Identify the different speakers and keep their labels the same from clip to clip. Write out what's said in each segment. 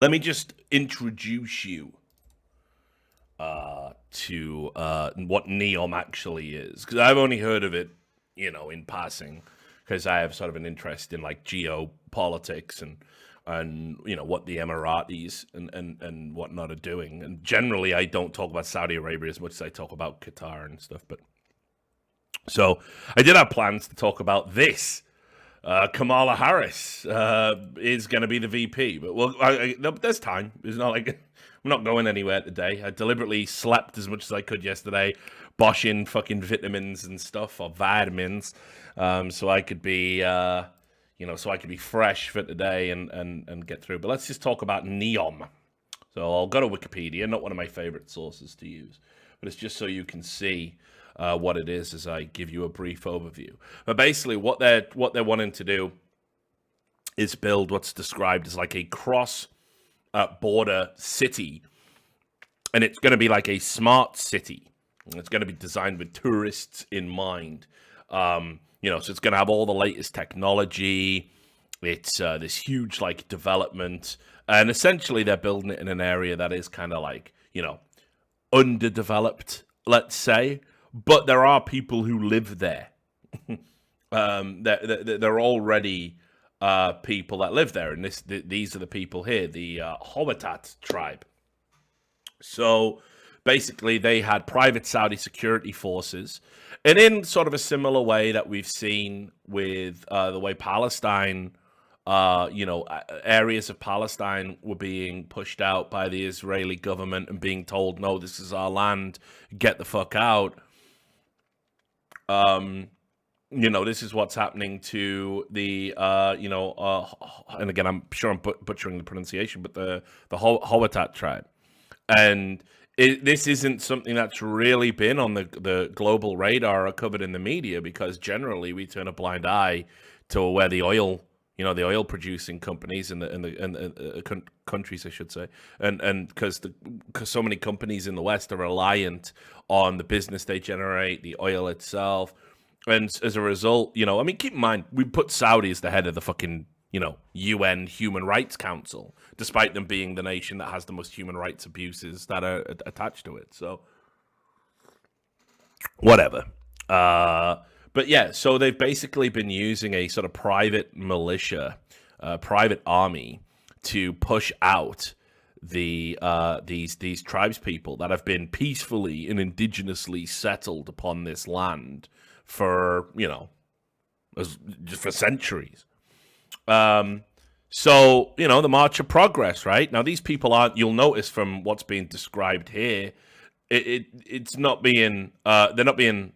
Speaker 1: Let me just introduce you to what NEOM actually is, because I've only heard of it, in passing, because I have sort of an interest in like geopolitics and what the Emiratis and whatnot are doing. And generally, I don't talk about Saudi Arabia as much as I talk about Qatar and stuff. But so I did have plans to talk about this. Kamala Harris is going to be the VP, but there's time. It's not like I'm not going anywhere today. I deliberately slept as much as I could yesterday, boshing fucking vitamins and stuff or vitamins, so I could be, so I could be fresh for today and get through. But let's just talk about NEOM. So I'll go to Wikipedia, not one of my favorite sources to use, but it's just so you can see what it is as I give you a brief overview. But basically, what they're wanting to do is build what's described as like a cross border city, and it's going to be like a smart city. It's going to be designed with tourists in mind. So it's going to have all the latest technology. It's this huge like development, and essentially they're building it in an area that is kind of like underdeveloped, let's say. But there are people who live there. There are already people that live there, and these are the people here, the Howatat tribe. So basically, they had private Saudi security forces, and in sort of a similar way that we've seen with the way Palestine, areas of Palestine were being pushed out by the Israeli government and being told, no, this is our land, get the fuck out. This is what's happening to the, and again, I'm sure I'm butchering the pronunciation, but the Howatat tribe. And this isn't something that's really been on the global radar or covered in the media, because generally we turn a blind eye to where the oil, the oil producing companies and the countries, I should say, and because so many companies in the West are reliant on the business they generate, the oil itself, and as a result, keep in mind we put Saudi as the head of the fucking UN Human Rights Council, despite them being the nation that has the most human rights abuses that are attached to it. So whatever. But yeah, so they've basically been using a sort of private militia, private army to push out these tribes people that have been peacefully and indigenously settled upon this land for for centuries. So the march of progress, right? Now these people aren't. You'll notice from what's being described here, it's not being. They're not being.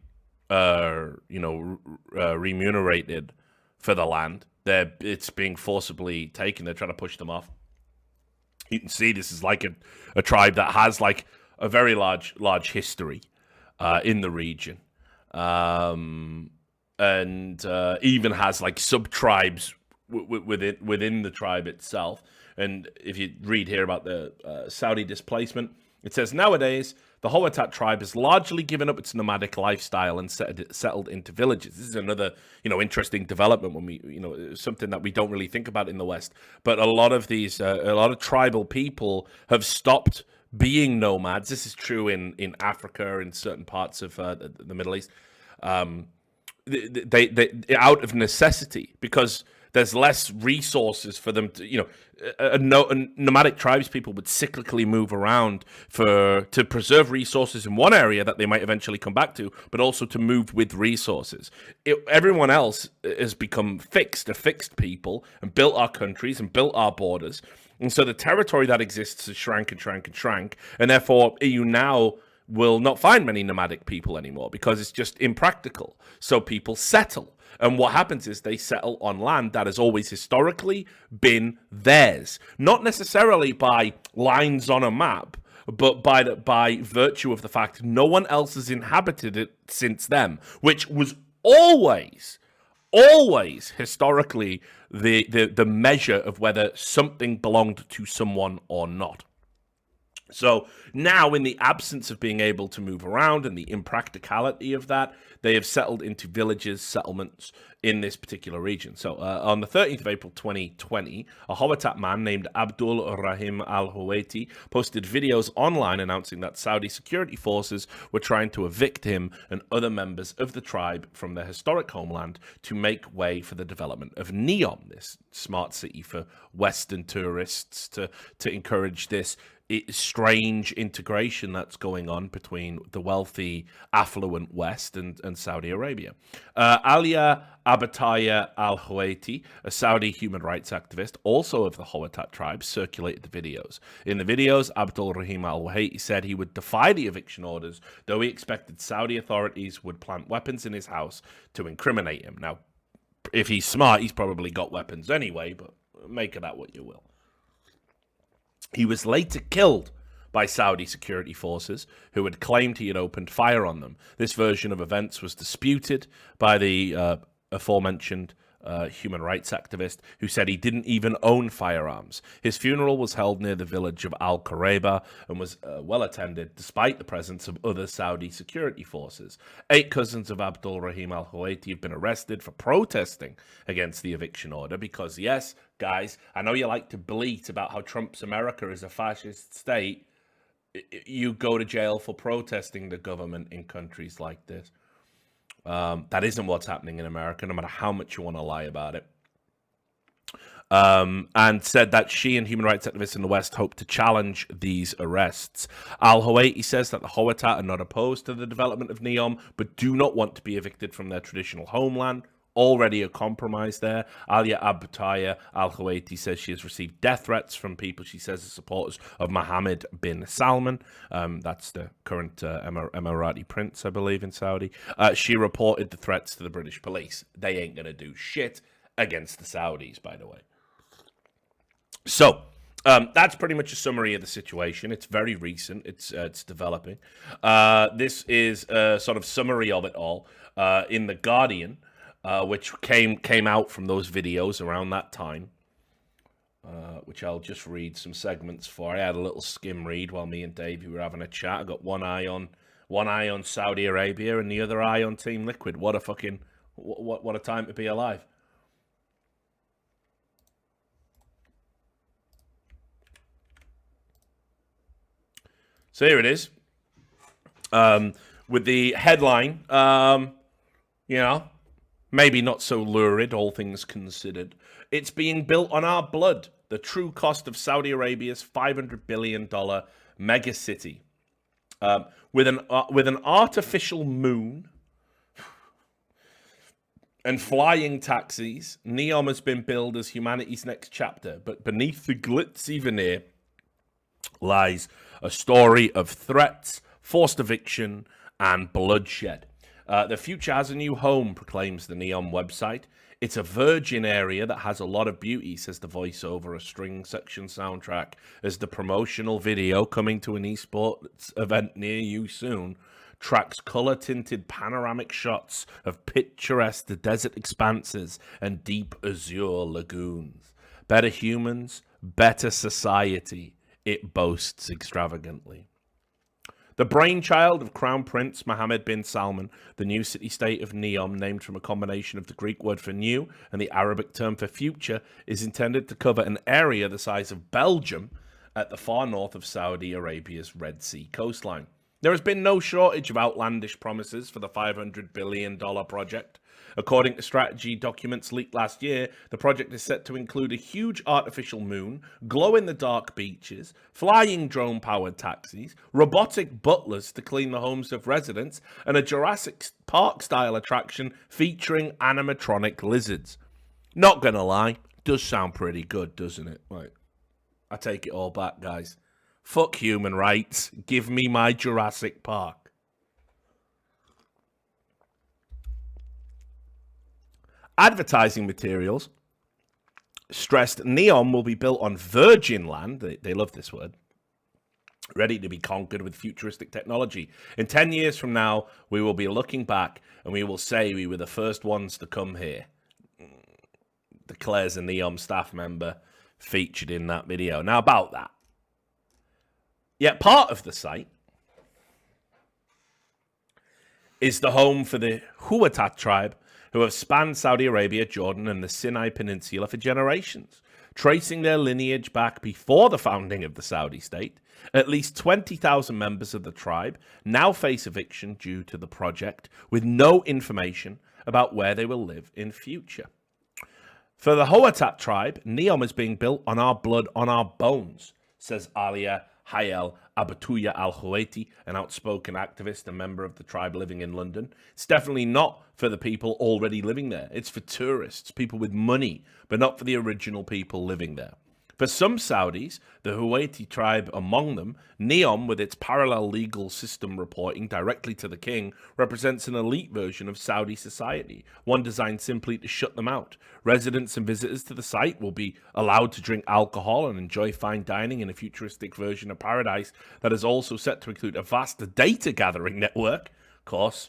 Speaker 1: Remunerated for the land. It's being forcibly taken. They're trying to push them off. You can see this is like a tribe that has like a very large history in the region, and even has like sub tribes within the tribe itself. And if you read here about the Saudi displacement, it says nowadays the Howatat tribe has largely given up its nomadic lifestyle and settled into villages. This is another, interesting development when we, something that we don't really think about in the West. But a lot of tribal people have stopped being nomads. This is true in Africa, in certain parts of the Middle East. They out of necessity, because there's less resources for them to, nomadic tribes people would cyclically move around to preserve resources in one area that they might eventually come back to, but also to move with resources. Everyone else has become a fixed people, and built our countries and built our borders. And so the territory that exists has shrank and shrank and shrank. And therefore, you now will not find many nomadic people anymore, because it's just impractical. So people settle. And what happens is they settle on land that has always historically been theirs. Not necessarily by lines on a map, but by virtue of the fact no one else has inhabited it since them, which was always historically the measure of whether something belonged to someone or not. So now, in the absence of being able to move around and the impracticality of that, they have settled into villages, settlements in this particular region. So on the 13th of April 2020, a Hawattat man named Abdul Rahim al-Huwaiti posted videos online announcing that Saudi security forces were trying to evict him and other members of the tribe from their historic homeland to make way for the development of NEOM, this smart city for Western tourists, to encourage this strange integration that's going on between the wealthy, affluent West and Saudi Arabia. Alia Abataya al-Huwaiti, a Saudi human rights activist, also of the Hawattat tribe, circulated the videos. In the videos, Abdul Rahim al-Huwaiti said he would defy the eviction orders, though he expected Saudi authorities would plant weapons in his house to incriminate him. Now, if he's smart, he's probably got weapons anyway, but make of that what you will. He was later killed by Saudi security forces, who had claimed he had opened fire on them. This version of events was disputed by the aforementioned human rights activist, who said he didn't even own firearms. His funeral was held near the village of Al-Qareba and was well attended, despite the presence of other Saudi security forces. 8 cousins of Abdul Rahim al-Huwaiti have been arrested for protesting against the eviction order because, yes, guys, I know you like to bleat about how Trump's America is a fascist state. You go to jail for protesting the government in countries like this. That isn't what's happening in America, no matter how much you want to lie about it. And said that she and human rights activists in the West hope to challenge these arrests. Al-Huwaiti says that the Hawattat are not opposed to the development of NEOM, but do not want to be evicted from their traditional homeland. Already a compromise there. Alia Abataya al-Huwaiti says she has received death threats from people she says are supporters of Mohammed bin Salman. That's the current Emirati prince, I believe, in Saudi. She reported the threats to the British police. They ain't going to do shit against the Saudis, by the way. So, that's pretty much a summary of the situation. It's very recent. It's developing. This is a sort of summary of it all in The Guardian. Which came out from those videos around that time, which I'll just read some segments for. I had a little skim read while me and Davey were having a chat. I got one eye on Saudi Arabia and the other eye on Team Liquid. What a fucking what a time to be alive. So here it is, with the headline, maybe not so lurid, all things considered. It's being built on our blood. The true cost of Saudi Arabia's $500 billion mega city. With an artificial moon and flying taxis, NEOM has been billed as humanity's next chapter. But beneath the glitzy veneer lies a story of threats, forced eviction, and bloodshed. The future has a new home, proclaims the NEOM website. It's a virgin area that has a lot of beauty, says the voice over a string section soundtrack, as the promotional video coming to an esports event near you soon tracks color-tinted panoramic shots of picturesque desert expanses and deep azure lagoons. Better humans, better society, it boasts extravagantly. The brainchild of Crown Prince Mohammed bin Salman, the new city-state of NEOM, named from a combination of the Greek word for new and the Arabic term for future, is intended to cover an area the size of Belgium at the far north of Saudi Arabia's Red Sea coastline. There has been no shortage of outlandish promises for the $500 billion project. According to strategy documents leaked last year, the project is set to include a huge artificial moon, glow-in-the-dark beaches, flying drone-powered taxis, robotic butlers to clean the homes of residents, and a Jurassic Park-style attraction featuring animatronic lizards. Not gonna lie, does sound pretty good, doesn't it? Right. I take it all back, guys. Fuck human rights. Give me my Jurassic Park. Advertising materials stressed NEOM will be built on virgin land, they love this word, ready to be conquered with futuristic technology. In 10 years from now, we will be looking back and we will say we were the first ones to come here, declares a NEOM staff member featured in that video. Now, about that, Yet part of the site is the home for the Huwatat tribe, who have spanned Saudi Arabia, Jordan, and the Sinai Peninsula for generations. Tracing their lineage back before the founding of the Saudi state, at least 20,000 members of the tribe now face eviction due to the project, with no information about where they will live in future. For the Huwatat tribe, NEOM is being built on our blood, on our bones, says Alia Hayel Abatuya Al-Huwaiti, an outspoken activist and member of the tribe living in London. It's definitely not for the people already living there. It's for tourists, people with money, but not for the original people living there. For some Saudis, the Huwaiti tribe among them, NEOM, with its parallel legal system reporting directly to the king, represents an elite version of Saudi society, one designed simply to shut them out. Residents and visitors to the site will be allowed to drink alcohol and enjoy fine dining in a futuristic version of paradise that is also set to include a vast data-gathering network, of course,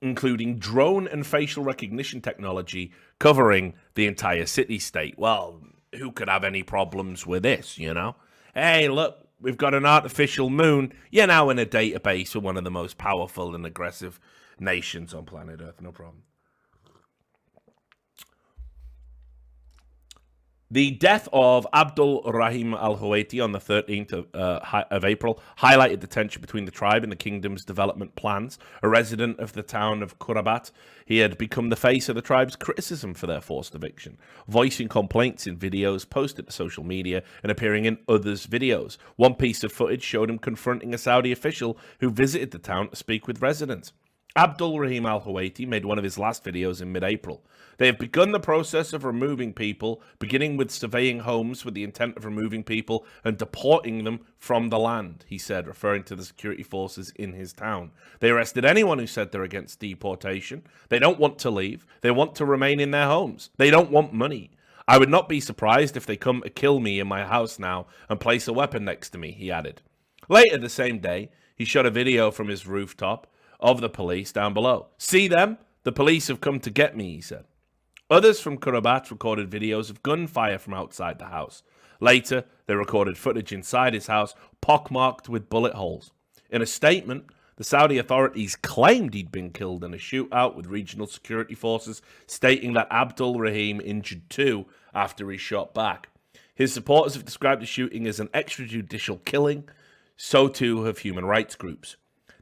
Speaker 1: including drone and facial recognition technology covering the entire city-state. Well, who could have any problems with this, you know? Hey, look, we've got an artificial moon. You're now in a database with one of the most powerful and aggressive nations on planet Earth. No problem. The death of Abdul Rahim Al-Huwaiti on the 13th of April highlighted the tension between the tribe and the kingdom's development plans. A resident of the town of Kurabat, he had become the face of the tribe's criticism for their forced eviction, voicing complaints in videos posted to social media and appearing in others' videos. One piece of footage showed him confronting a Saudi official who visited the town to speak with residents. Abdul Rahim Al-Huwaiti made one of his last videos in mid-April. They have begun the process of removing people, beginning with surveying homes with the intent of removing people and deporting them from the land, he said, referring to the security forces in his town. They arrested anyone who said they're against deportation. They don't want to leave. They want to remain in their homes. They don't want money. I would not be surprised if they come to kill me in my house now and place a weapon next to me, he added. Later the same day, he shot a video from his rooftop of the police down below. See them? The police have come to get me, he said. Others from Kurabat recorded videos of gunfire from outside the house. Later, they recorded footage inside his house, pockmarked with bullet holes. In a statement, the Saudi authorities claimed he'd been killed in a shootout with regional security forces, stating that Abdul Rahim injured two after he shot back. His supporters have described the shooting as an extrajudicial killing. So too have human rights groups.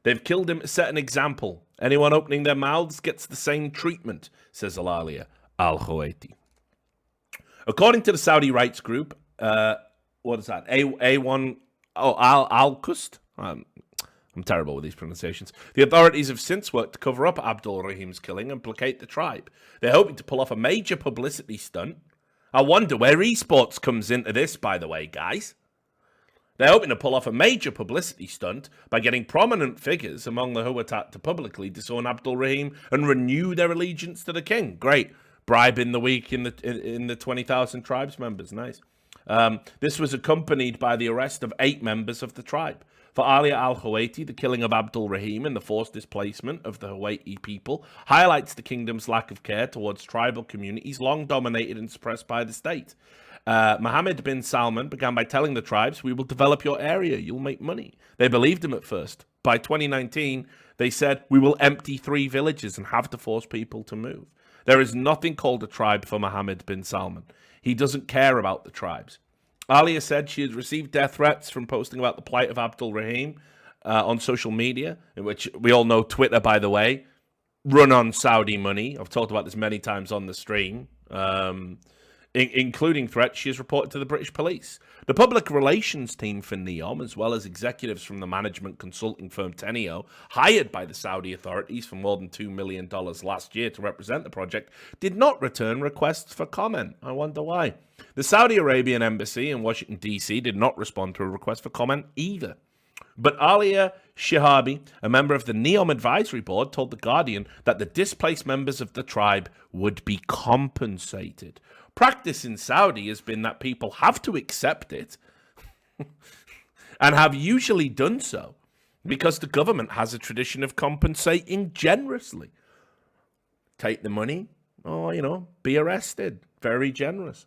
Speaker 1: They've killed him to set an example. Anyone opening their mouths gets the same treatment, says Alalia Al-Huwaiti. According to the Saudi rights group, what is that? Al-Qust? I'm terrible with these pronunciations. The authorities have since worked to cover up Abdul Rahim's killing and placate the tribe. They're hoping to pull off a major publicity stunt. I wonder where esports comes into this, by the way, guys. They're hoping to pull off a major publicity stunt by getting prominent figures among the Huwatat to publicly disown Abdul Rahim and renew their allegiance to the king. Great. Bribing the weak in the 20,000 tribes members. Nice. This was accompanied by the arrest of 8 members of the tribe. For Alia Al-Huwaiti, the killing of Abdul Rahim and the forced displacement of the Huwaiti people highlights the kingdom's lack of care towards tribal communities long dominated and suppressed by the state. Mohammed bin Salman began by telling the tribes, we will develop your area, you'll make money. They believed him at first. By 2019, they said, we will empty 3 villages and have to force people to move. There is nothing called a tribe for Mohammed bin Salman. He doesn't care about the tribes. Alia said she had received death threats from posting about the plight of Abdul Rahim on social media, in which we all know Twitter, by the way, run on Saudi money. I've talked about this many times on the stream. Including threats she has reported to the British police. The public relations team for NEOM, as well as executives from the management consulting firm Teneo, hired by the Saudi authorities for more than $2 million last year to represent the project, did not return requests for comment. I wonder why. The Saudi Arabian embassy in Washington, D.C. did not respond to a request for comment either. But Alia Shihabi, a member of the NEOM advisory board, told The Guardian that the displaced members of the tribe would be compensated. Practice in Saudi has been that people have to accept it and have usually done so because the government has a tradition of compensating generously. Take the money or, be arrested. Very generous.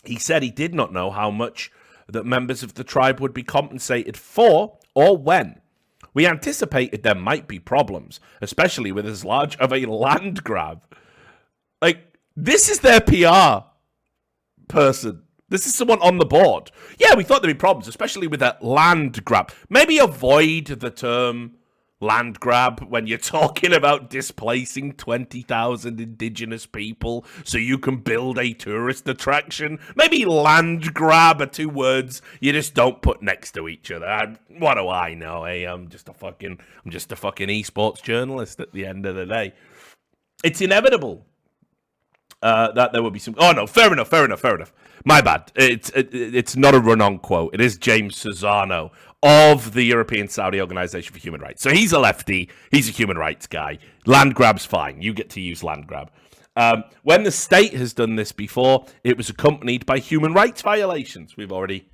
Speaker 1: He said he did not know how much that members of the tribe would be compensated for or when. We anticipated there might be problems, especially with as large of a land grab. Like, this is their PR person. This is someone on the board. Yeah, we thought there'd be problems, especially with that land grab. Maybe avoid the term land grab when you're talking about displacing 20,000 indigenous people so you can build a tourist attraction. Maybe land grab are two words you just don't put next to each other. What do I know? Hey, I'm just a fucking esports journalist at the end of the day. It's inevitable that there will be some. Oh no, fair enough. My bad. It's not a run-on quote. It is James Cesano of the European Saudi Organization for Human Rights. So he's a lefty. He's a human rights guy. Land grab's fine. You get to use land grab. When the state has done this before, it was accompanied by human rights violations. We've already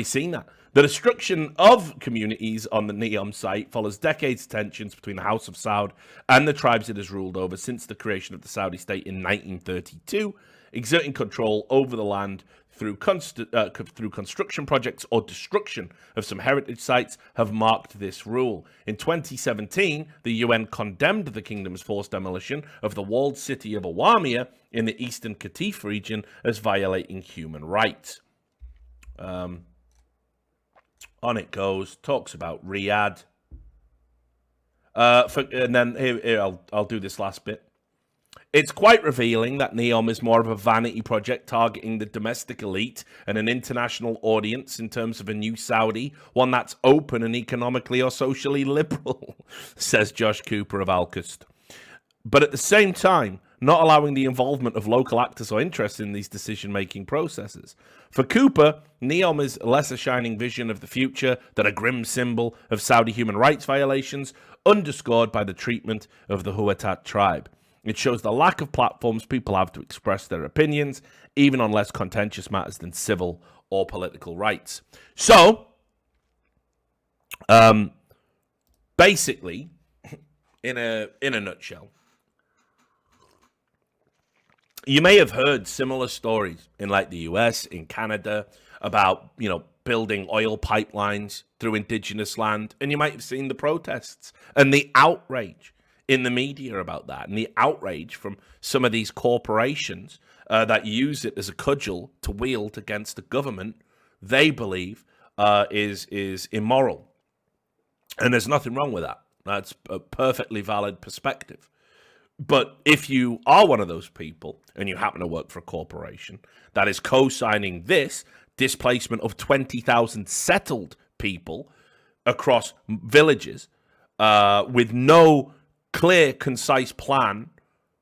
Speaker 1: seen that. The destruction of communities on the NEOM site follows decades of tensions between the House of Saud and the tribes it has ruled over since the creation of the Saudi state in 1932, exerting control over the land through construction projects or destruction of some heritage sites have marked this rule. In 2017, the UN condemned the kingdom's forced demolition of the walled city of Awamia in the eastern Qatif region as violating human rights. On it goes, talks about Riyadh. And then here I'll do this last bit. It's quite revealing that NEOM is more of a vanity project targeting the domestic elite and an international audience in terms of a new Saudi, one that's open and economically or socially liberal, says Josh Cooper of Alcust. But at the same time, not allowing the involvement of local actors or interests in these decision-making processes. For Cooper, NEOM is less a shining vision of the future than a grim symbol of Saudi human rights violations, underscored by the treatment of the Huatat tribe. It shows the lack of platforms people have to express their opinions, even on less contentious matters than civil or political rights. So, basically, in a nutshell, you may have heard similar stories in like the US, in Canada, about, building oil pipelines through indigenous land. And you might have seen the protests and the outrage in the media about that, and the outrage from some of these corporations that use it as a cudgel to wield against the government they believe is immoral. And there's nothing wrong with that. That's a perfectly valid perspective. But if you are one of those people and you happen to work for a corporation that is co-signing this displacement of 20,000 settled people across villages with no clear, concise plan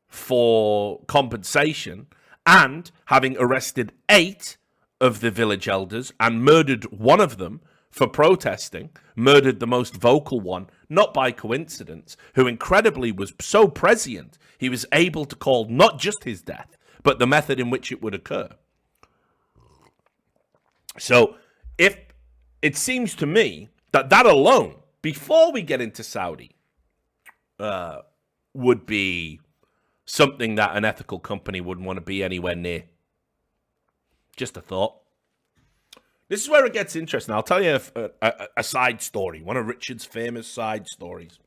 Speaker 1: for compensation, and having arrested 8 of the village elders and murdered one of them for protesting, murdered the most vocal one, not by coincidence, who incredibly was so prescient, he was able to call not just his death, but the method in which it would occur. So, if it seems to me that alone, before we get into Saudi, would be something that an ethical company wouldn't want to be anywhere near. Just a thought. This is where it gets interesting. I'll tell you a side story, one of Richard's famous side stories.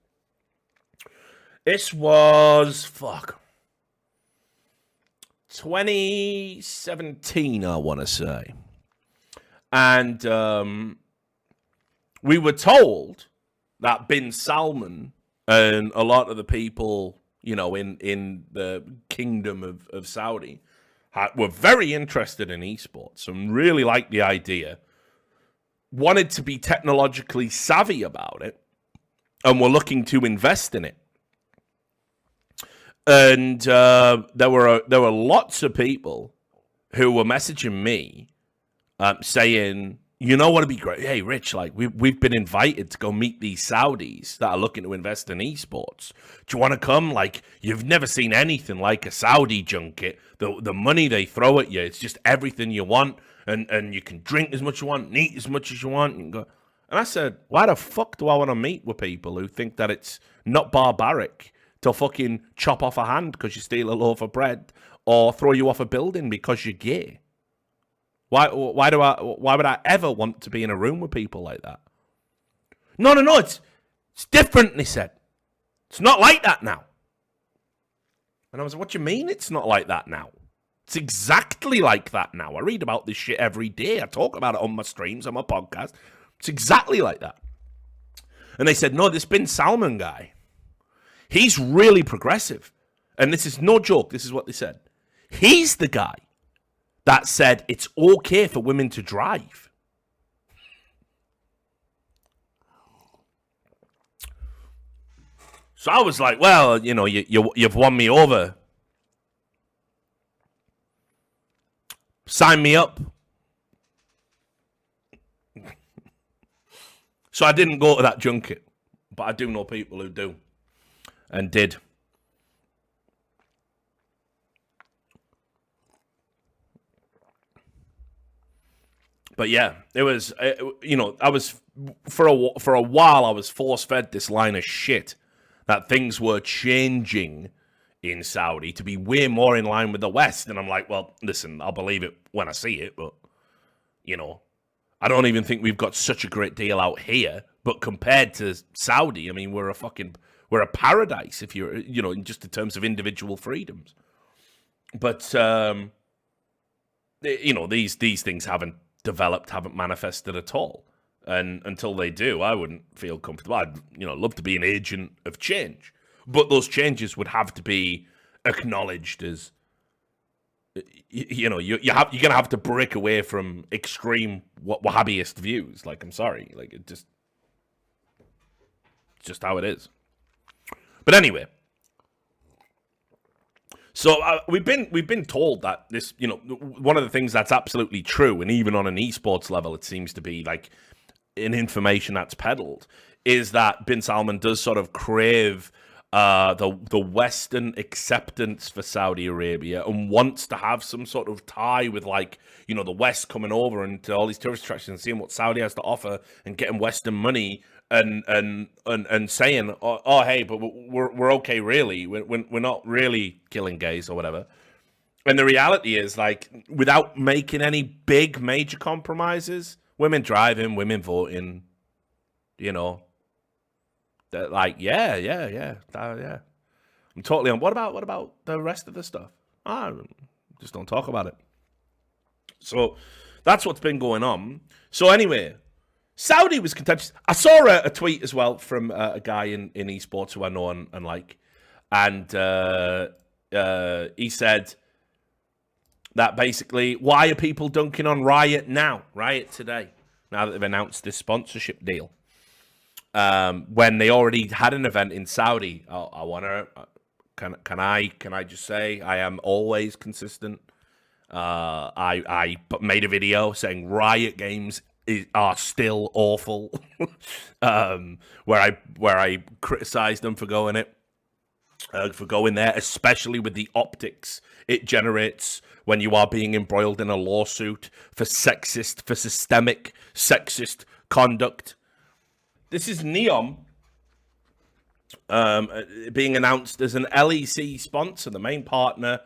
Speaker 1: This was, 2017, I want to say. And we were told that bin Salman and a lot of the people, in the kingdom of Saudi were very interested in esports and really liked the idea, wanted to be technologically savvy about it, and were looking to invest in it. And there were lots of people who were messaging me saying, what would be great? Hey, Rich, we've been invited to go meet these Saudis that are looking to invest in esports. Do you want to come? You've never seen anything like a Saudi junket. The money they throw at you, it's just everything you want, and you can drink as much as you want, and eat as much as you want. And I said, why the fuck do I want to meet with people who think that it's not barbaric to fucking chop off a hand because you steal a loaf of bread, or throw you off a building because you're gay? Why would I ever want to be in a room with people like that? No, it's different, they said. It's not like that now. And I was like, what do you mean it's not like that now? It's exactly like that now. I read about this shit every day. I talk about it on my streams, on my podcast. It's exactly like that. And they said, no, this Bin Salman guy, he's really progressive. And this is no joke. This is what they said. He's the guy that said it's okay for women to drive. So I was like, well, you know, you've won me over. Sign me up. So I didn't go to that junket, but I do know people who do and did. But yeah, it was, you know, I was, for a while, I was force-fed this line of shit that things were changing in Saudi to be way more in line with the West. And I'm like, well, listen, I'll believe it when I see it, but, you know, I don't even think we've got such a great deal out here. But compared to Saudi, I mean, we're a paradise if you're, you know, just in terms of individual freedoms. But, you know, these things haven't developed, haven't manifested at all. And until they do, I wouldn't feel comfortable. I'd, you know, love to be an agent of change. But those changes would have to be acknowledged as, you know, you're going to have to break away from extreme Wahhabist views. Like, I'm sorry. Like, it's just how it is. But anyway. So we've been told that this, you know, one of the things that's absolutely true, and even on an esports level, it seems to be like in information that's peddled, is that Bin Salman does sort of crave the Western acceptance for Saudi Arabia and wants to have some sort of tie with, like, you know, the West coming over and to all these tourist attractions and seeing what Saudi has to offer and getting Western money and saying, oh hey, but we're okay, really. We're not really killing gays or whatever. And the reality is, like, without making any big major compromises, women driving, women voting, you know, they're like, yeah. I'm totally on. What about the rest of the stuff? Just don't talk about it. So that's what's been going on. So anyway, Saudi was contentious. I saw a tweet as well from a guy in esports who I know and like, and he said that basically, why are people dunking on Riot now? Riot today, now that they've announced this sponsorship deal, when they already had an event in Saudi. I want to. Can I just say I am always consistent. I made a video saying Riot Games are still awful, where I criticized them for going there, especially with the optics it generates when you are being embroiled in a lawsuit for systemic sexist conduct. This is NEOM being announced as an LEC sponsor, the main partner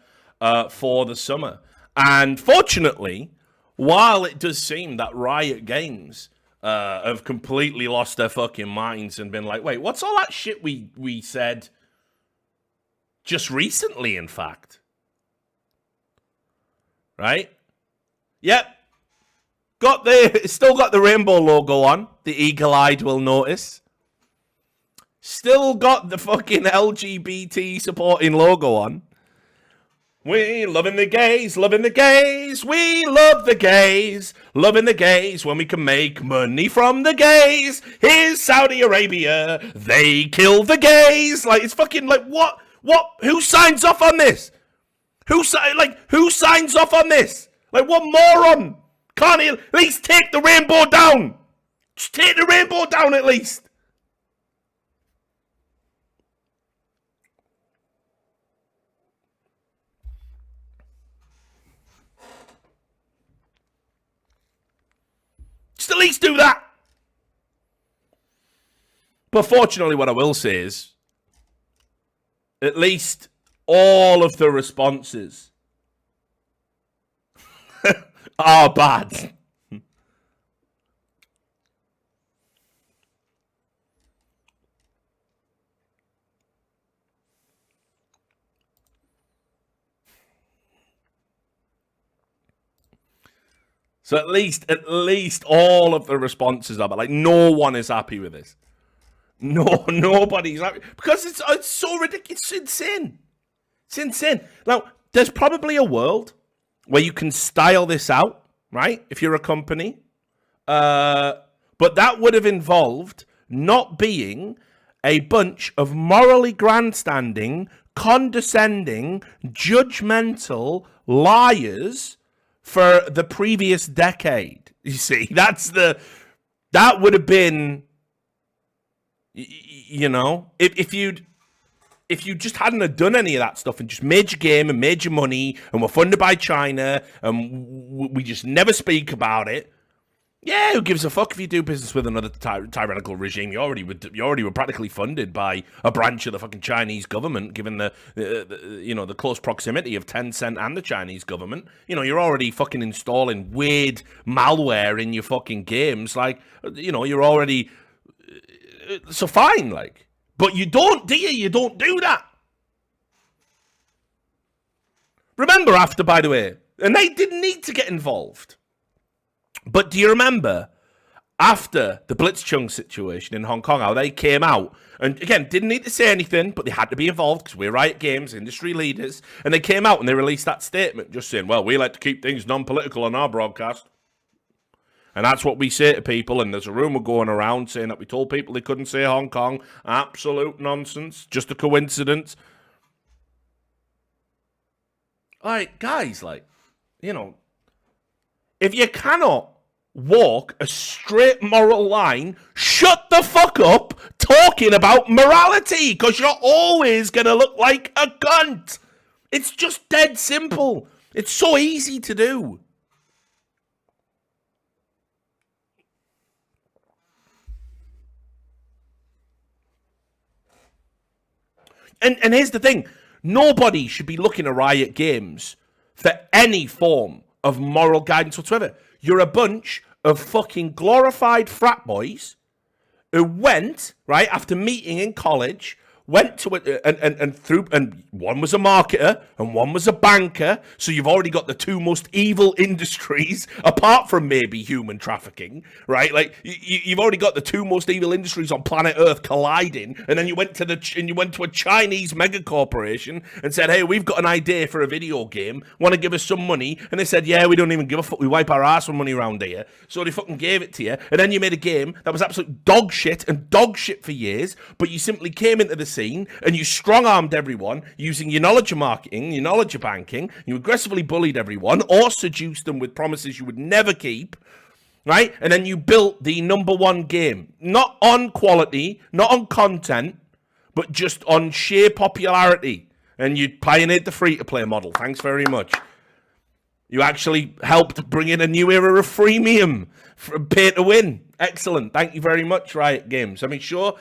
Speaker 1: for the summer. And fortunately, while it does seem that Riot Games have completely lost their fucking minds and been like, wait, what's all that shit we said just recently, in fact? Right? Yep. Still got the rainbow logo on. The eagle-eyed will notice. Still got the fucking LGBT supporting logo on. We loving the gays, we love the gays, loving the gays when we can make money from the gays. Here's Saudi Arabia, they kill the gays. Like, it's fucking like, what, who signs off on this? Who signs off on this? Like, what moron? Can't he at least take the rainbow down? Just take the rainbow down at least. Just at least do that. But fortunately, what I will say is, at least all of the responses are bad. So at least all of the responses are, but like no one is happy with this. No, nobody's happy because it's so ridiculous. It's insane. It's insane. Now, there's probably a world where you can style this out, right? If you're a company, but that would have involved not being a bunch of morally grandstanding, condescending, judgmental liars for the previous decade. You see, that would have been, you know, if you just hadn't have done any of that stuff and just made your game and made your money and were funded by China and we just never speak about it. Yeah, who gives a fuck if you do business with another tyrannical regime? You already were practically funded by a branch of the fucking Chinese government, given the close proximity of Tencent and the Chinese government. You know, you're already fucking installing weird malware in your fucking games. Like, you know, you're already so fine, like. But you don't, do you? You don't do that. Remember after, by the way, and they didn't need to get involved. But do you remember after the Blitzchung situation in Hong Kong, how they came out and, again, didn't need to say anything, but they had to be involved because we're Riot Games, industry leaders, and they came out and they released that statement just saying, well, we like to keep things non-political on our broadcast. And that's what we say to people, and there's a rumour going around saying that we told people they couldn't say Hong Kong. Absolute nonsense. Just a coincidence. Like, guys, like, you know, if you cannot walk a straight moral line, shut the fuck up talking about morality, because you're always going to look like a cunt. It's just dead simple. It's so easy to do. And here's the thing. Nobody should be looking at Riot Games for any form of moral guidance whatsoever. You're a bunch of fucking glorified frat boys who went, right, after meeting in college, went to it and one was a marketer and one was a banker. So you've already got the two most evil industries, apart from maybe human trafficking, right? Like you've already got the two most evil industries on planet Earth colliding, and then you went to a Chinese mega corporation and said, "Hey, we've got an idea for a video game. Want to give us some money?" And they said, "Yeah, we don't even give a fuck. We wipe our ass for money around here." So they fucking gave it to you, and then you made a game that was absolute dog shit for years, but you simply came into the scene and you strong-armed everyone using your knowledge of marketing, your knowledge of banking. You aggressively bullied everyone or seduced them with promises you would never keep, right? And then you built the number one game, not on quality, not on content, but just on sheer popularity. And you pioneered the free-to-play model. Thanks very much. You actually helped bring in a new era of freemium from pay to win. Excellent. Thank you very much, Riot Games. I mean, sure,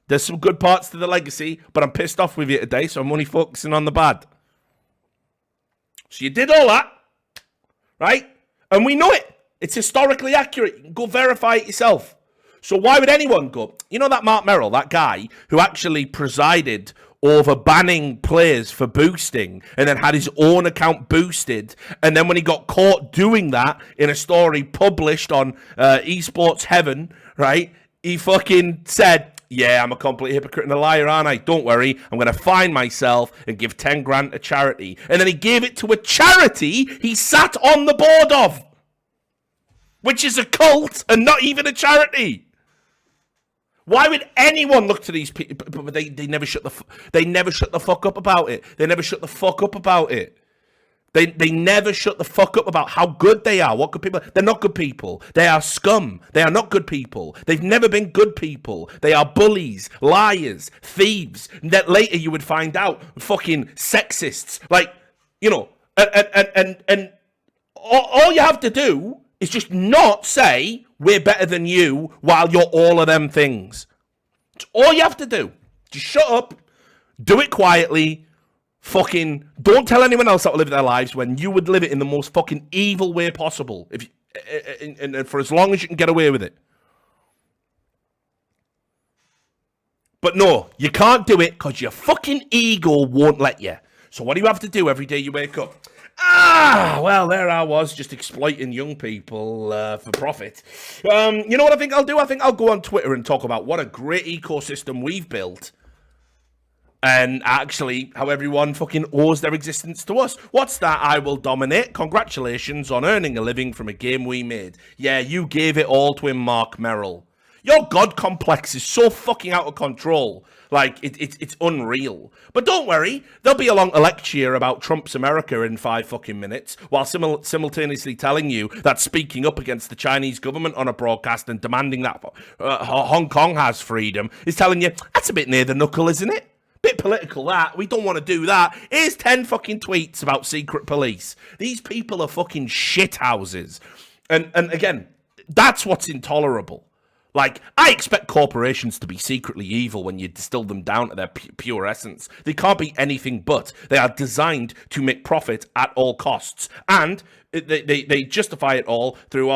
Speaker 1: there's some good parts to the legacy, but I'm pissed off with you today, so I'm only focusing on the bad. So you did all that, right? And we know it. It's historically accurate. You can go verify it yourself. So why would anyone go? You know that Mark Merrill, that guy who actually presided over banning players for boosting and then had his own account boosted, and then when he got caught doing that in a story published on esports heaven, right, he fucking said, "Yeah, I'm a complete hypocrite and a liar, aren't I? Don't worry, I'm going to find myself and give 10 grand to charity." And then he gave it to a charity he sat on the board of, which is a cult and not even a charity. Why would anyone look to these people? But they never shut the fuck up about it. They never shut the fuck up about it. They never shut the fuck up about how good they are. What good people? They're not good people. They are scum. They are not good people. They've never been good people. They are bullies, liars, thieves. And that later you would find out, fucking sexists. Like, you know, and all you have to do is just not say we're better than you while you're all of them things. It's all you have to do. Just shut up, do it quietly, Fucking don't tell anyone else how to live their lives when you would live it in the most fucking evil way possible. If you, and for as long as you can get away with it. But no, you can't do it because your fucking ego won't let you. So what do you have to do every day you wake up? Well, there I was, just exploiting young people for profit. You know what I think I'll do? I think I'll go on Twitter and talk about what a great ecosystem we've built. And actually, how everyone fucking owes their existence to us. What's that? I will dominate. Congratulations on earning a living from a game we made. Yeah, you gave it all to him, Mark Merrill. Your God complex is so fucking out of control. Like, it's unreal. But don't worry, there'll be a long lecture about Trump's America in 5 fucking minutes, while simultaneously telling you that speaking up against the Chinese government on a broadcast and demanding that Hong Kong has freedom is telling you, that's a bit near the knuckle, isn't it? Bit political, that. We don't want to do that. Here's 10 fucking tweets about secret police. These people are fucking shithouses. And again, that's what's intolerable. Like, I expect corporations to be secretly evil when you distill them down to their pure essence. They can't be anything but. They are designed to make profit at all costs. And they justify it all through,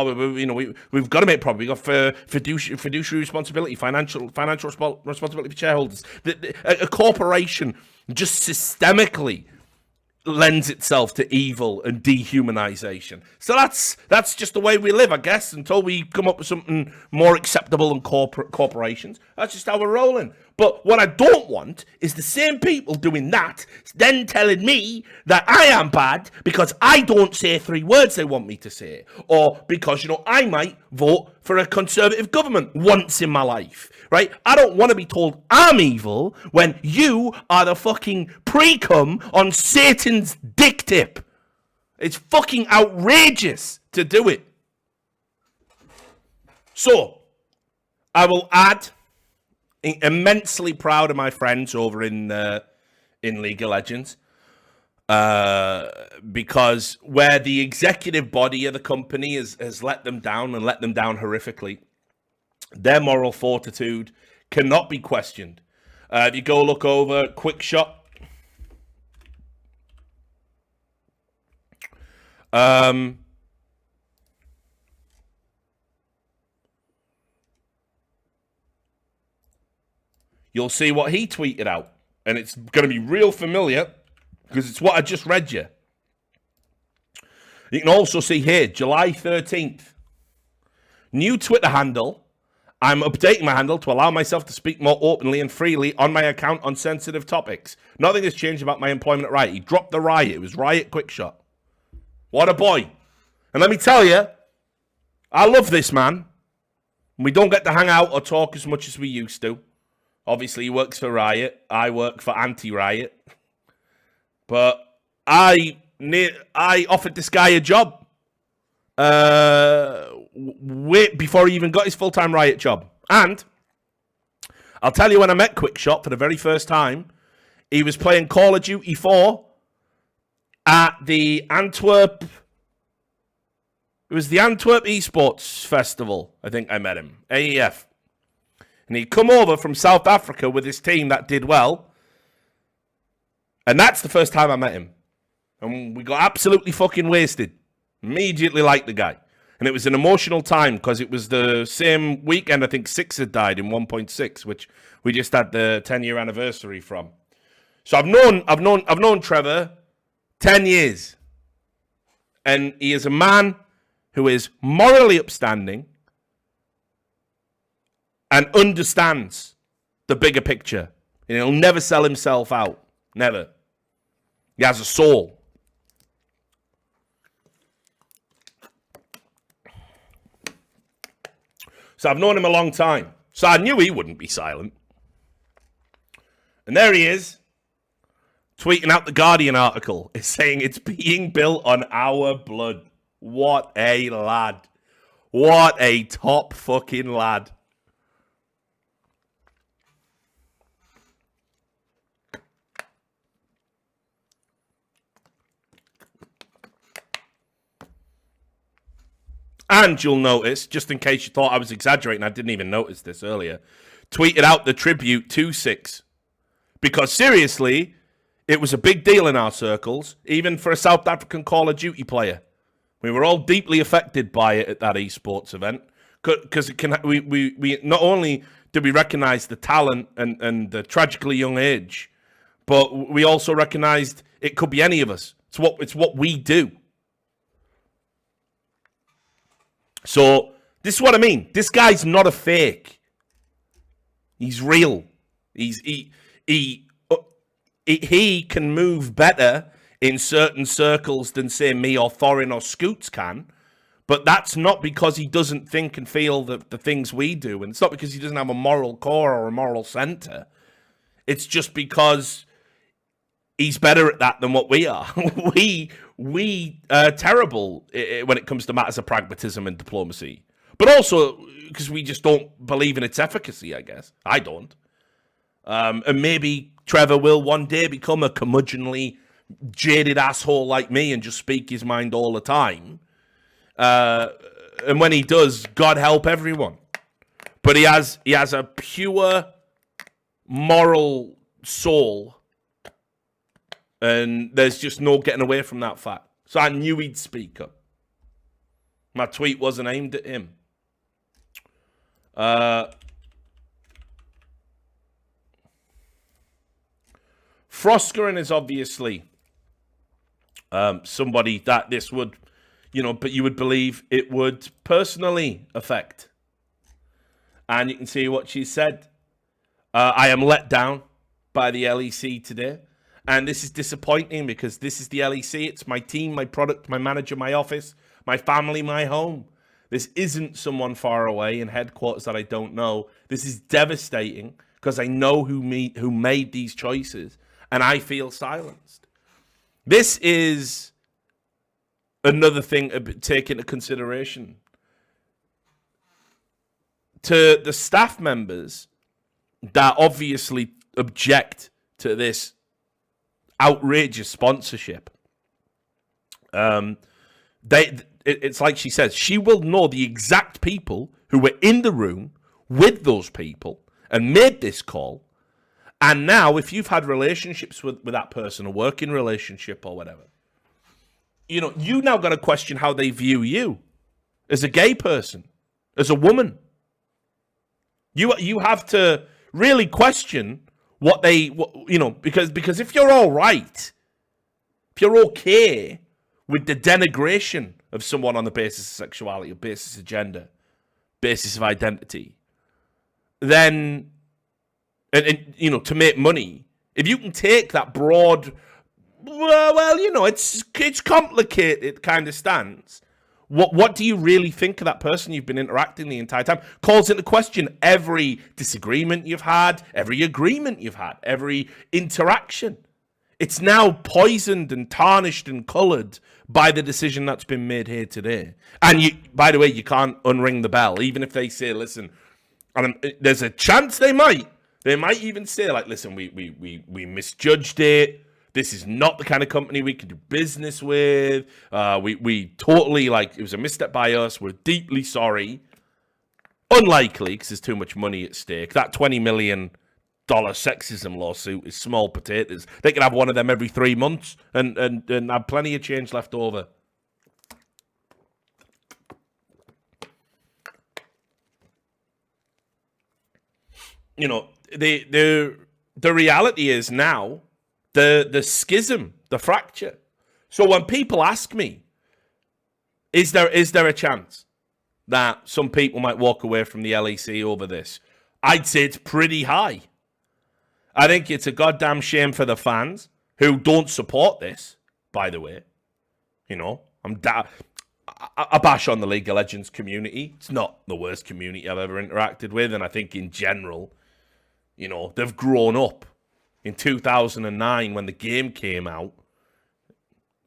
Speaker 1: we've got to make profit. We've got fiduciary responsibility, financial responsibility for shareholders. A corporation just systemically lends itself to evil and dehumanization. So that's just the way we live, I guess, until we come up with something more acceptable than corporations. That's just how we're rolling. But what I don't want is the same people doing that, then telling me that I am bad because I don't say 3 words they want me to say. Or because, I might vote for a conservative government once in my life. Right? I don't want to be told I'm evil when you are the fucking pre-cum on Satan's dick tip. It's fucking outrageous to do it. So, I will add, immensely proud of my friends over in League of Legends, because where the executive body of the company has let them down and let them down horrifically, their moral fortitude cannot be questioned. If you go look over Quick Shot, you'll see what he tweeted out. And it's going to be real familiar because it's what I just read you. You can also see here, July 13th. New Twitter handle. I'm updating my handle to allow myself to speak more openly and freely on my account on sensitive topics. Nothing has changed about my employment at Riot. He dropped the Riot. It was Riot Quickshot. What a boy. And let me tell you, I love this man. We don't get to hang out or talk as much as we used to. Obviously, he works for Riot. I work for anti-Riot. But I offered this guy a job. Wait before he even got his full-time Riot job. And I'll tell you, when I met Quickshot for the very first time, he was playing Call of Duty 4 at the Antwerp. It was the Antwerp esports festival. I think I met him. AEF. And he'd come over from South Africa with his team that did well. And that's the first time I met him. And we got absolutely fucking wasted. Immediately liked the guy. And it was an emotional time because it was the same weekend I think Six had died in 1.6, which we just had the 10-year anniversary from. So I've known Trevor 10 years. And he is a man who is morally upstanding and understands the bigger picture. And he'll never sell himself out. Never. He has a soul. So I've known him a long time. So I knew he wouldn't be silent. And there he is, tweeting out the Guardian article. It's saying it's being built on our blood. What a lad. What a top fucking lad. And you'll notice, just in case you thought I was exaggerating, I didn't even notice this earlier, tweeted out the tribute to Six. Because seriously, It was a big deal in our circles, even for a South African Call of Duty player. We were all deeply affected by it at that esports event because it can. We not only did we recognize the talent and the tragically young age, but we also recognized it could be any of us. It's what we do. So this is what I mean. This guy's not a fake. He's real. He can move better in certain circles than, say, me or Thorin or Scoots can. But that's not because he doesn't think and feel the things we do. And it's not because he doesn't have a moral core or a moral center. It's just because he's better at that than what we are. we are terrible when it comes to matters of pragmatism and diplomacy. But also because we just don't believe in its efficacy, I guess. I don't. And maybe Trevor will one day become a curmudgeonly, jaded asshole like me and just speak his mind all the time. And when he does, God help everyone. But he has a pure moral soul, and there's just no getting away from that fact. So I knew he'd speak up. My tweet wasn't aimed at him. Froskarin is obviously somebody that this would, but you would believe it would personally affect. And you can see what she said. I am let down by the LEC today. And this is disappointing because this is the LEC. It's my team, my product, my manager, my office, my family, my home. This isn't someone far away in headquarters that I don't know. This is devastating because I know who made these choices, and I feel silenced. This is another thing to take into consideration. To the staff members that obviously object to this outrageous sponsorship, it's like she says, she will know the exact people who were in the room with those people and made this call. And now, if you've had relationships with that person, a working relationship or whatever, you now got to question how they view you as a gay person, as a woman. You have to really question because if you're all right, if you're okay with the denigration of someone on the basis of sexuality, or basis of gender, basis of identity, then, and to make money, if you can take that broad, it's complicated kind of stance, what do you really think of that person you've been interacting the entire time? Calls into question every disagreement you've had, every agreement you've had, every interaction. It's now poisoned and tarnished and coloured by the decision that's been made here today. And by the way, you can't unring the bell, even if they say, listen, and there's a chance they might even say, like, listen, we misjudged it. This is not the kind of company we can do business with. We totally, it was a misstep by us. We're deeply sorry. Unlikely, because there's too much money at stake. That $20 million sexism lawsuit is small potatoes. They could have one of them every 3 months and have plenty of change left over. The reality is now, the schism, the fracture. So when people ask me, is there a chance that some people might walk away from the LEC over this? I'd say it's pretty high. I think it's a goddamn shame for the fans who don't support this, by the way. I bash on the League of Legends community. It's not the worst community I've ever interacted with, and I think in general, they've grown up. In 2009, when the game came out,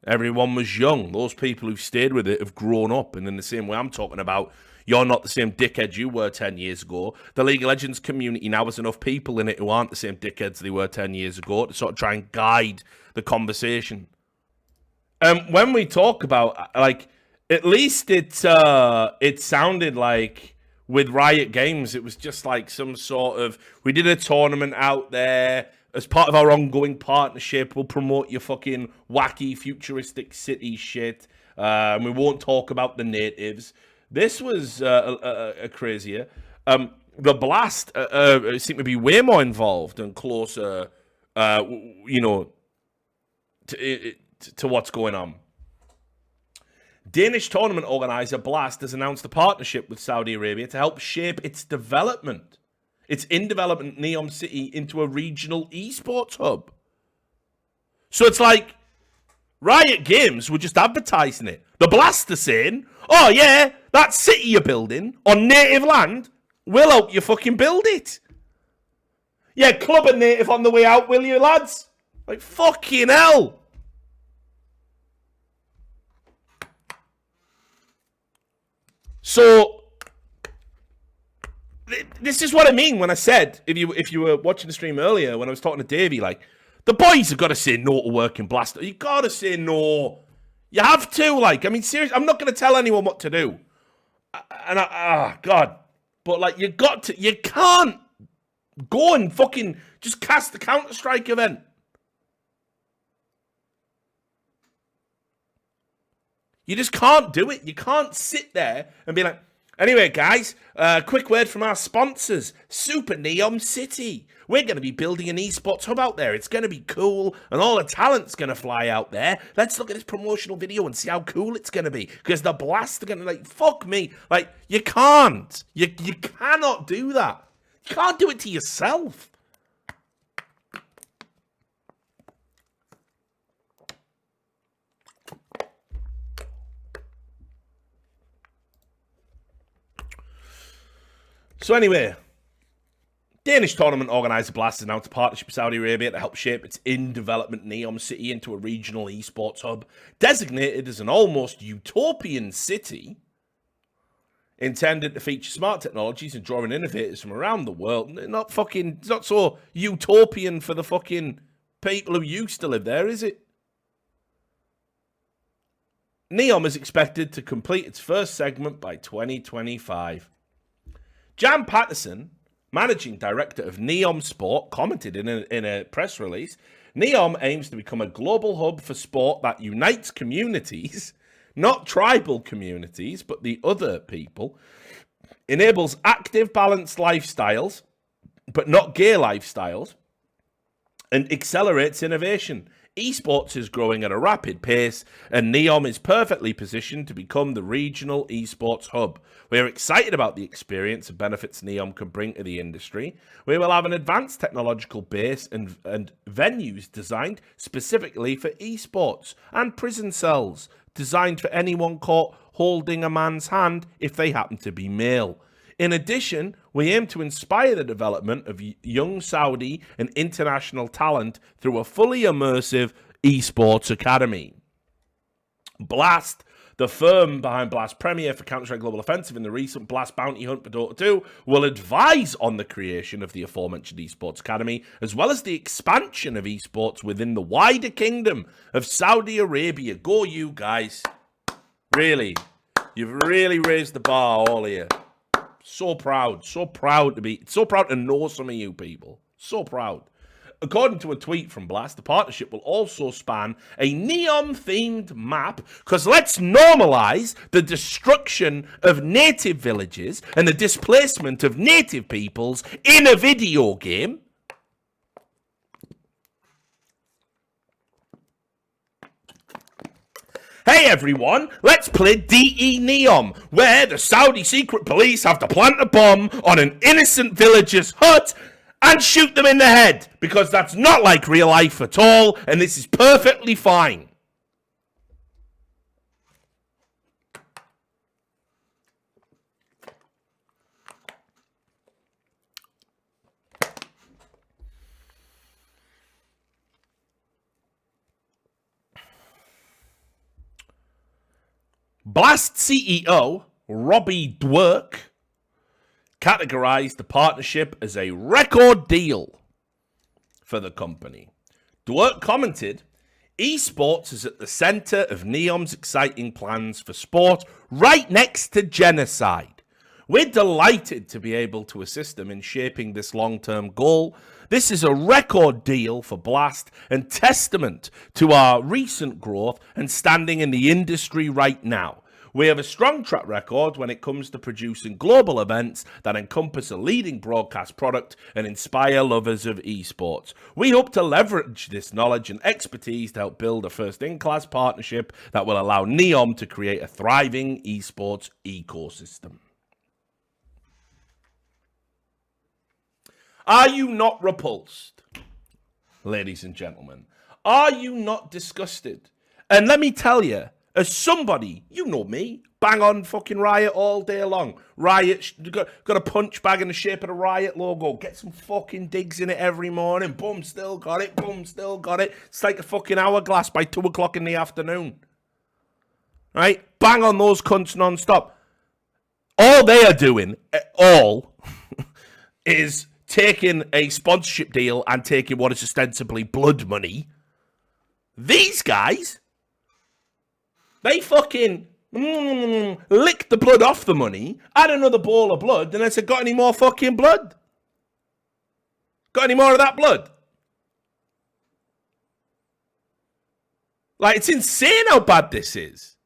Speaker 1: everyone was young. Those people who stayed with it have grown up. And in the same way I'm talking about, you're not the same dickhead you were 10 years ago. The League of Legends community now has enough people in it who aren't the same dickheads they were 10 years ago to sort of try and guide the conversation. When we talk about, at least it sounded like with Riot Games, it was just like some sort of, we did a tournament out there, as part of our ongoing partnership, we'll promote your fucking wacky futuristic city shit. And we won't talk about the natives. This was a crazier. The Blast seemed to be way more involved and closer, to what's going on. Danish tournament organizer Blast has announced a partnership with Saudi Arabia to help shape its development. It's in development NEOM City into a regional esports hub. So it's like Riot Games were just advertising it. The Blast are saying, oh yeah, that city you're building on native land, we'll help you fucking build it. Yeah, club a native on the way out, will you, lads? Like, fucking hell. So, this is what I mean when I said, if you were watching the stream earlier, when I was talking to Davey, like, the boys have got to say no to working Blast. You got to say no. You have to, like, I mean, seriously, I'm not going to tell anyone what to do. And God. But, like, you can't go and fucking just cast the Counter-Strike event. You just can't do it. You can't sit there and be like, anyway, guys, quick word from our sponsors, Super NEOM City. We're going to be building an esports hub out there. It's going to be cool, and all the talent's going to fly out there. Let's look at this promotional video and see how cool it's going to be. Because the Blast are going to, like, fuck me. Like, you can't. You cannot do that. You can't do it to yourself. So anyway, Danish tournament organizer Blast has announced a partnership with Saudi Arabia to help shape its in-development NEOM City into a regional esports hub. Designated as an almost utopian city, intended to feature smart technologies and draw in innovators from around the world. It's not so utopian for the fucking people who used to live there, is it? NEOM is expected to complete its first segment by 2025. Jan Patterson, managing director of NEOM Sport, commented in a press release, NEOM aims to become a global hub for sport that unites communities, not tribal communities, but the other people, enables active, balanced lifestyles, but not gay lifestyles, and accelerates innovation. Esports is growing at a rapid pace, and NEOM is perfectly positioned to become the regional esports hub. We are excited about the experience and benefits NEOM can bring to the industry. We will have an advanced technological base and venues designed specifically for esports, and prison cells designed for anyone caught holding a man's hand if they happen to be male. In addition, we aim to inspire the development of young Saudi and international talent through a fully immersive esports academy. Blast, the firm behind Blast Premier for Counter-Strike Global Offensive in the recent Blast Bounty Hunt for Dota 2, will advise on the creation of the aforementioned esports academy, as well as the expansion of esports within the wider kingdom of Saudi Arabia. Go you guys. Really. You've really raised the bar, all of you. So proud to know some of you people. So proud. According to a tweet from Blast, the partnership will also span a NEOM-themed map, because let's normalize the destruction of native villages and the displacement of native peoples in a video game. Hey everyone, let's play DE NEOM, where the Saudi secret police have to plant a bomb on an innocent villager's hut and shoot them in the head, because that's not like real life at all, and this is perfectly fine. Blast CEO Robbie Dwork categorized the partnership as a record deal for the company. Dwork commented, esports is at the center of NEOM's exciting plans for sport, right next to genocide. We're delighted to be able to assist them in shaping this long-term goal. This is a record deal for Blast and testament to our recent growth and standing in the industry right now. We have a strong track record when it comes to producing global events that encompass a leading broadcast product and inspire lovers of esports. We hope to leverage this knowledge and expertise to help build a first-in-class partnership that will allow NEOM to create a thriving esports ecosystem. Are you not repulsed, ladies and gentlemen? Are you not disgusted? And let me tell you, as somebody, you know me, bang on fucking Riot all day long. Riot, got a punch bag in the shape of the Riot logo. Get some fucking digs in it every morning. Boom, still got it. Boom, still got it. It's like a fucking hourglass by 2 o'clock in the afternoon. Right? Bang on those cunts non-stop. All they are doing, is taking a sponsorship deal and taking what is ostensibly blood money. These guys... they fucking licked the blood off the money, add another bowl of blood, and I said, got any more fucking blood? Got any more of that blood? Like, it's insane how bad this is.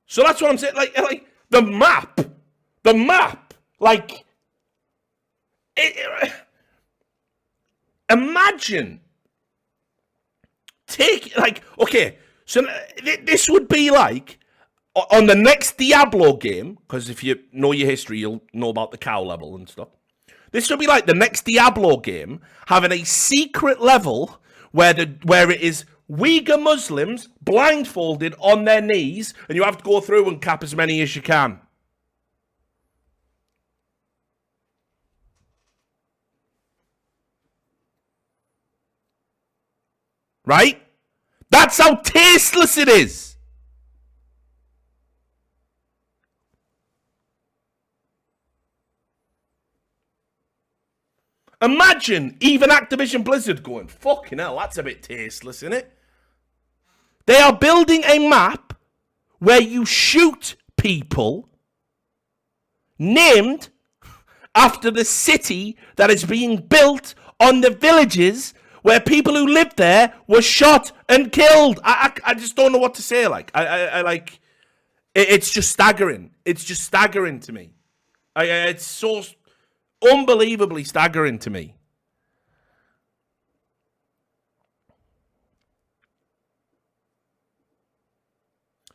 Speaker 1: So that's what I'm saying. Like the map, like, imagine... okay, so this would be like on the next Diablo game, because if you know your history, you'll know about the cow level and stuff. This would be like the next Diablo game having a secret level where it is Uyghur Muslims blindfolded on their knees, and you have to go through and cap as many as you can. Right? That's how tasteless it is. Imagine even Activision Blizzard going, fucking hell, that's a bit tasteless, isn't it? They are building a map where you shoot people named after the city that is being built on the villages where people who lived there were shot and killed. I just don't know what to say. It's just staggering. It's just staggering to me. It's so unbelievably staggering to me.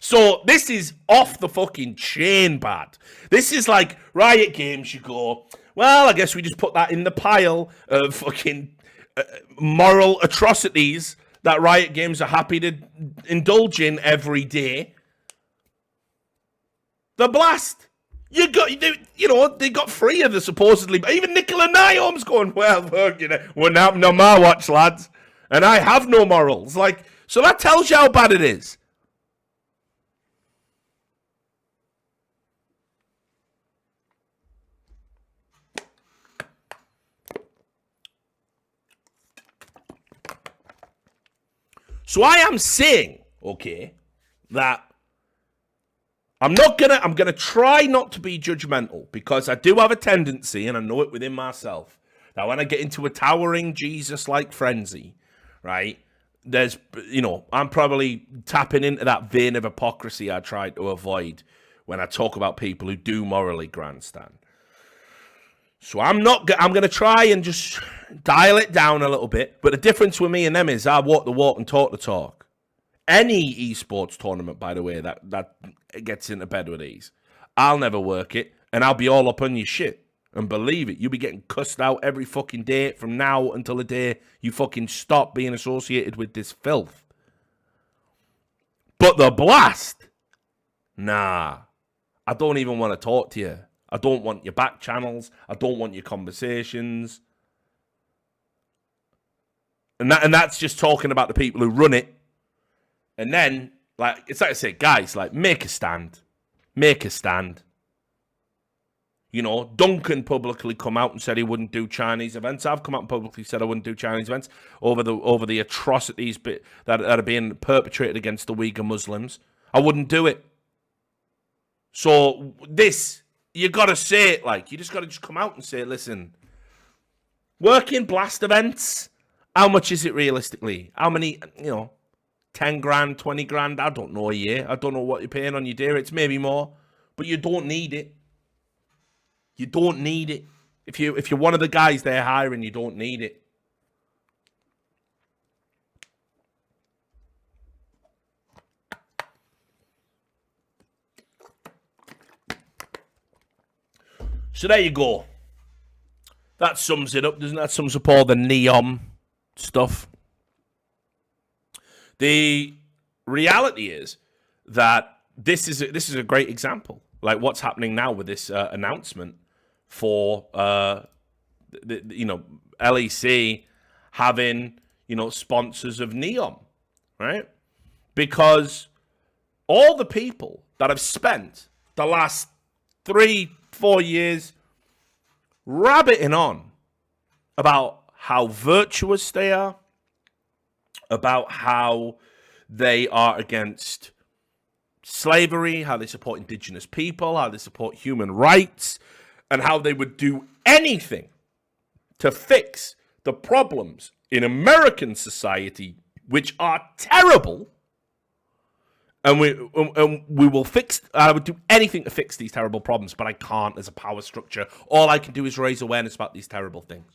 Speaker 1: So this is off the fucking chain bad. This is like Riot Games. You go, well, I guess we just put that in the pile of fucking moral atrocities that Riot Games are happy to indulge in every day. The Blast. They got 3 of the supposedly, but even Nicola NEOM's going, well, look, we're now no my watch, lads, and I have no morals. So that tells you how bad it is. So I am saying, okay, that I'm gonna try not to be judgmental, because I do have a tendency, and I know it within myself, that when I get into a towering Jesus-like frenzy, right, I'm probably tapping into that vein of hypocrisy I try to avoid when I talk about people who do morally grandstand. So I'm going to try and just dial it down a little bit. But the difference with me and them is I walk the walk and talk the talk. Any esports tournament, by the way, that gets into bed with these, I'll never work it, and I'll be all up on your shit. And believe it, you'll be getting cussed out every fucking day from now until the day you fucking stop being associated with this filth. But the Blast, nah, I don't even want to talk to you. I don't want your back channels. I don't want your conversations. And that's just talking about the people who run it. And then, it's like I say, guys, make a stand. Make a stand. Duncan publicly come out and said he wouldn't do Chinese events. I've come out and publicly said I wouldn't do Chinese events over the atrocities that are being perpetrated against the Uyghur Muslims. I wouldn't do it. So this, you got to say it like, you just got to just come out and say, listen, working blast events, how much is it realistically? How many, 10 grand, 20 grand? I don't know a year. I don't know what you're paying on your day rates, maybe more, but you don't need it. You don't need it. If you're one of the guys they're hiring, you don't need it. So there you go. That sums it up, doesn't it? That sums up all the NEOM stuff. The reality is that this is a great example. Like what's happening now with this announcement for LEC having sponsors of NEOM, right? Because all the people that have spent the last 3-4 years rabbiting on about how virtuous they are, about how they are against slavery, how they support indigenous people, how they support human rights, and how they would do anything to fix the problems in American society, which are terrible. And we will fix. I would do anything to fix these terrible problems, but I can't as a power structure. All I can do is raise awareness about these terrible things.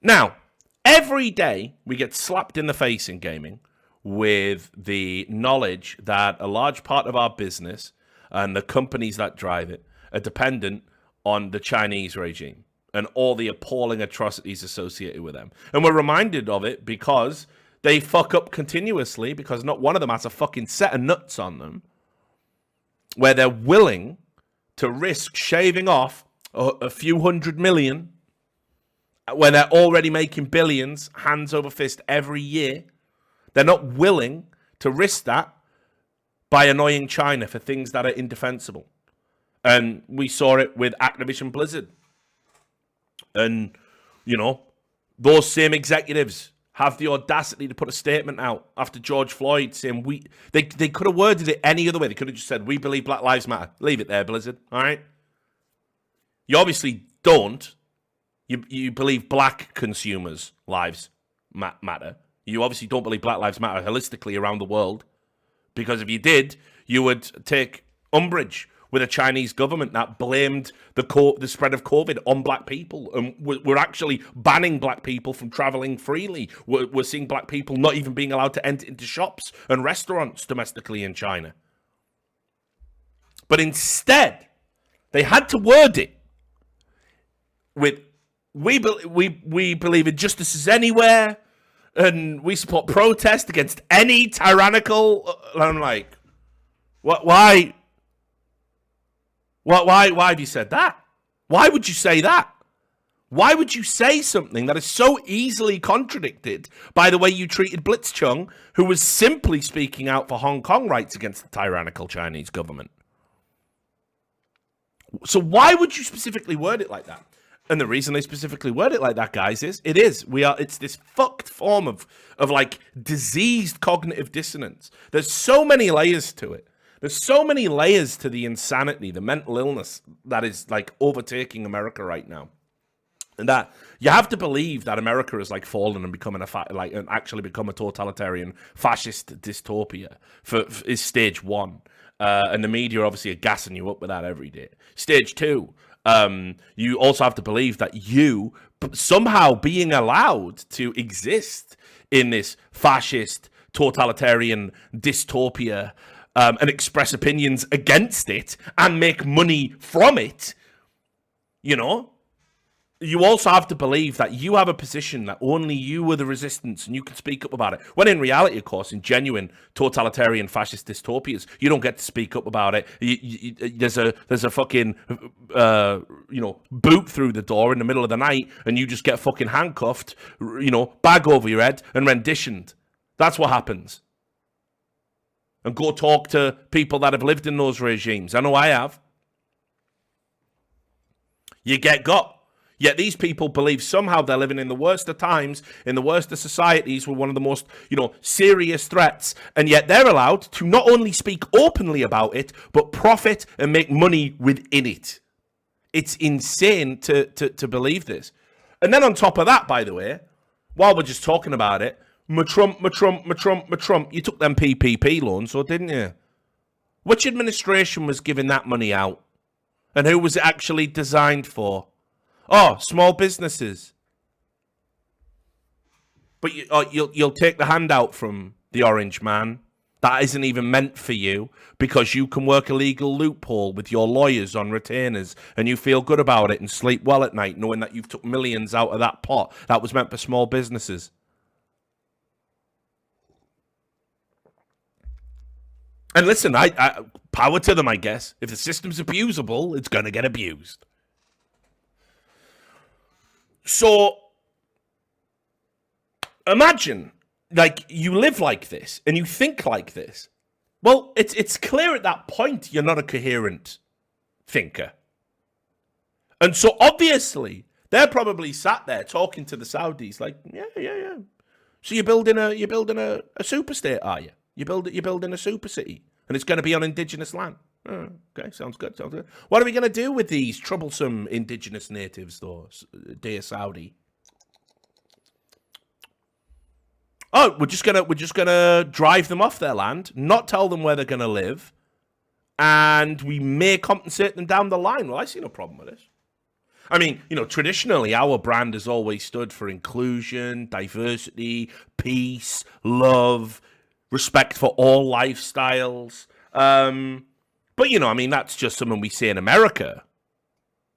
Speaker 1: Now, every day we get slapped in the face in gaming with the knowledge that a large part of our business and the companies that drive it are dependent on the Chinese regime and all the appalling atrocities associated with them. And we're reminded of it because they fuck up continuously, because not one of them has a fucking set of nuts on them where they're willing to risk shaving off a few $100 million when they're already making billions, hands over fist, every year. They're not willing to risk that by annoying China for things that are indefensible. And we saw it with Activision Blizzard. And, those same executives have the audacity to put a statement out after George Floyd saying they could have worded it any other way. They could have just said, we believe Black Lives Matter. Leave it there, Blizzard. All right? You don't. You believe black consumers' lives matter. You obviously don't believe Black Lives Matter holistically around the world, because if you did, you would take umbrage with a Chinese government that blamed the spread of COVID on black people. And we're actually banning black people from traveling freely. We're seeing black people not even being allowed to enter into shops and restaurants domestically in China. But instead, they had to word it with, we believe in justice is anywhere, and we support protest against any tyrannical. And I'm like, what? Why have you said that? Why would you say that? Why would you say something that is so easily contradicted by the way you treated Blitzchung, who was simply speaking out for Hong Kong rights against the tyrannical Chinese government? So why would you specifically word it like that? And the reason they specifically word it like that, guys, is it's this fucked form of like diseased cognitive dissonance. There's so many layers to it. There's so many layers to the insanity, the mental illness that is like overtaking America right now. And that you have to believe that America has like fallen and become and actually become a totalitarian fascist dystopia is stage one. And the media obviously are gassing you up with that every day. Stage two, you also have to believe that you somehow being allowed to exist in this fascist totalitarian dystopia and express opinions against it and make money from it, you also have to believe that you have a position that only you are the resistance and you can speak up about it. When in reality, of course, in genuine totalitarian fascist dystopias, you don't get to speak up about it. There's a fucking, boot through the door in the middle of the night and you just get fucking handcuffed, bag over your head and renditioned. That's what happens. And go talk to people that have lived in those regimes. I know I have. You get got. Yet these people believe somehow they're living in the worst of times, in the worst of societies, with one of the most, serious threats. And yet they're allowed to not only speak openly about it, but profit and make money within it. It's insane to believe this. And then on top of that, by the way, while we're just talking about it, Trump, you took them PPP loans, or didn't you? Which administration was giving that money out? And who was it actually designed for? Oh, small businesses. But you'll take the handout from the orange man. That isn't even meant for you because you can work a legal loophole with your lawyers on retainers and you feel good about it and sleep well at night knowing that you've took millions out of that pot that was meant for small businesses. And listen, I power to them, I guess. If the system's abusable, it's going to get abused. So, imagine, you live like this and you think like this. Well, it's clear at that point you're not a coherent thinker. And so, obviously, they're probably sat there talking to the Saudis like, yeah. So you're building a super state, are you? You're building a super city, and it's going to be on indigenous land. Oh, okay, sounds good. What are we going to do with these troublesome indigenous natives, though, dear Saudi? Oh, we're just gonna drive them off their land, not tell them where they're going to live, and we may compensate them down the line. Well, I see no problem with this. I mean, traditionally, our brand has always stood for inclusion, diversity, peace, love, respect for all lifestyles. But, that's just something we say in America.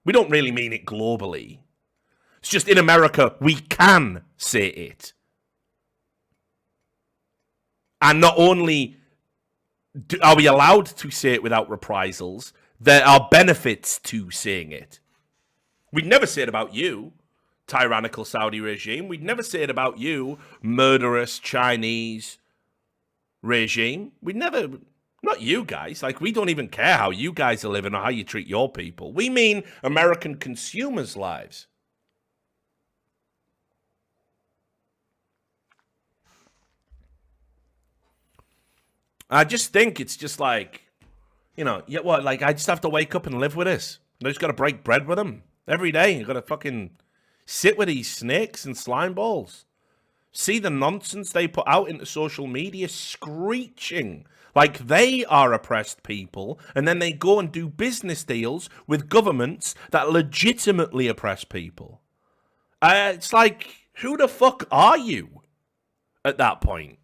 Speaker 1: We don't really mean it globally. It's just in America, we can say it. And not only are we allowed to say it without reprisals, there are benefits to saying it. We'd never say it about you, tyrannical Saudi regime. We'd never say it about you, murderous Chinese regime. We'd never, not you guys. We don't even care how you guys are living or how you treat your people. We mean American consumers' lives. I just think it's just I just have to wake up and live with this. I just got to break bread with them every day. You got to fucking sit with these snakes and slime balls. See the nonsense they put out into social media, screeching like they are oppressed people, and then they go and do business deals with governments that legitimately oppress people. It's like, who the fuck are you at that point?